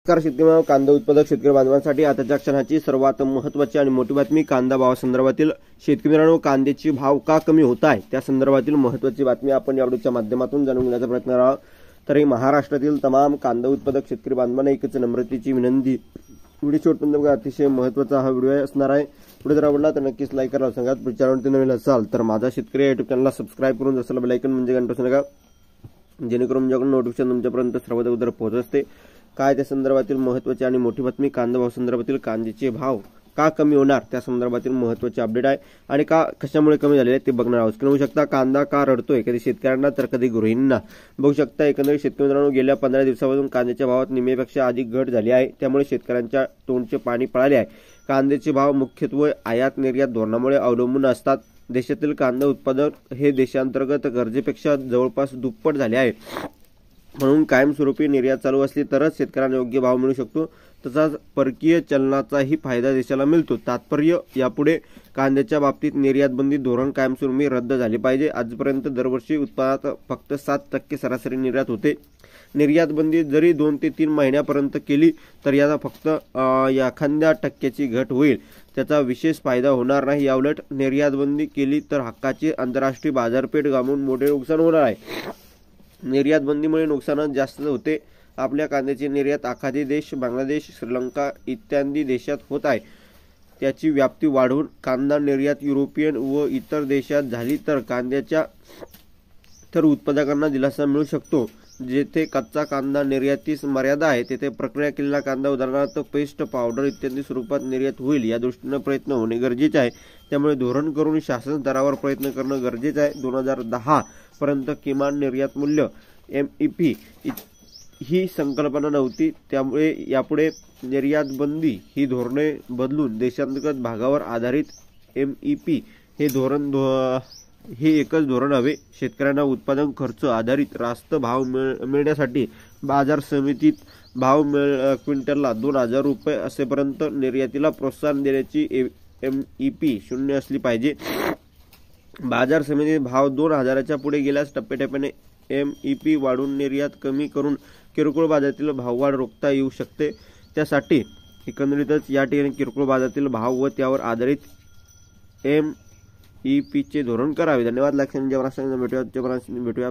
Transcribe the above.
नमस्कार शेतकरी कांदा उत्पादक शेतकरी बांधवांसाठी आताच्या क्षणाची सर्वात महत्त्वाची आणि मोठी बातमी कांदा भावासंदर्भातील शेतकरी मित्रांनो कांद्याचे भाव का कमी होत आहे त्या संदर्भातील महत्त्वाची बातमी आपण या व्हिडिओच्या माध्यमातून जाणून घेण्याचा प्रयत्न करणार आहोत। तर महाराष्ट्रातील तमाम कांदा उत्पादक शेतकरी बांधवांना एकच नम्रतेची विनंती, व्हिडिओ शेवटपर्यंत बघा, अतिशय महत्त्वाचा हा व्हिडिओ असणार आहे। पुढे जर आवडला तर नक्कीच लाईक करा, सांगा चॅनलवरती नवीन असाल तर माझा शेतकरी युट्यूब चॅनलला सबस्क्राइब करून जसं बेल आयकॉन म्हणजे घंटा नका, जेणेकरून माझ्याकडून नोटिफिकेशन तुमच्यापर्यंत सर्वात अगोदर पोहोचत असते। काय त्या संदर्भातील महत्त्वाची आणि मोठी बातमी, कांदा भाव संदर्भातील कांद्याचे भाव का कमी होणार त्या संदर्भातील महत्त्वाची अपडेट आहे आणि कशामुळे कमी झालेले ते बघणार आहोत। बघू शकता कांदा का रडतोय, कधी शेतकऱ्यांना तर कधी गृहिणींना। बघू शकता एकंदरीत शेतकरी मित्रांनो गेल्या 15 दिवसापासून कांद्याच्या भावात निम्म्यापेक्षा अधिक घट झाली आहे, त्यामुळे शेतकऱ्यांच्या तोंडचे पाणी पळाले आहे। कांद्याचे भाव मुख्यत्वे आयात निर्यात धोरणामुळे अवलंबून असतात। देशातील कांदा उत्पादन हे देशांतर्गत गरजेपेक्षा जवळपास दुप्पट झाले आहे, म्हणून कायमस्वरूपी निर्यात चालू असली तरच शेतकऱ्यांना योग्य भाव मिळू शकतो। तसाच परकीय चलनाचाही फायदा देशाला मिळतो। तात्पर्य यापुढे कांद्याच्या बाबतीत निर्यात बंदी धोरण कायमस्वरूपी रद्द झाले पाहिजे। आजपर्यंत दरवर्षी उत्पादनात फक्त 7% सरासरी निर्यात होते। निर्यात बंदी जरी 2 ते 3 महिन्यापर्यंत केली तर याचा फक्त एखाद्या टक्क्याची घट होईल, त्याचा विशेष फायदा होणार नाही। याउलट निर्यात बंदी केली तर हक्काची आंतरराष्ट्रीय बाजारपेठ गमावून मोठे नुकसान होणार आहे। निर्यात बंदीमुळे नुकसान जास्त होते। आपल्या कांद्याची निर्यात आखाती देश, बांगलादेश, श्रीलंका इत्यादी देशात होत आहे। त्याची व्याप्ती वाढवून कांदा निर्यात युरोपियन व इतर देशात झाली तर कांद्याच्या उत्पादकांना दिलासा मिळू शकतो। जेथे कच्चा कांदा निर्यातीस मर्यादा आहे तेथे प्रक्रिया केलेला कांदा उदाहरणार्थ पेस्ट, पावडर इत्यादी स्वरूपात निर्यात होईल। या दृष्टीने प्रयत्न होणे गरजेचे आहे, त्यामुळे धोरण करून शासन स्तरावर प्रयत्न करणं गरजेचं आहे। 2010 पर्यंत किमान निर्यात मूल्य MEP ही संकल्पना नव्हती, त्यामुळे यापुढे निर्यात बंदी ही धोरणे बदलून देशांतर्गत भागावर आधारित MEP हे एकच धोरण हवे। शेतकऱ्यांना उत्पादन खर्च आधारित रास्त भाव मिळण्यासाठी बाजार समितीत भाव क्विंटलला 2000 रुपये असेपर्यंत निर्यातीला प्रोत्साहन देण्याची MEP 0 असली पाहिजे। बाजार समितीत भाव 2000च्या पुढे गेल्यास टप्प्याटप्प्याने MEP वाढवून निर्यात कमी करून किरकोळ बाजारातील भाववाढ रोखता येऊ शकते। त्यासाठी एकंदरीतच या ठिकाणी किरकोळ बाजारातील भाव व त्यावर आधारित MEP चे धोरण करावे। धन्यवाद। भेटूया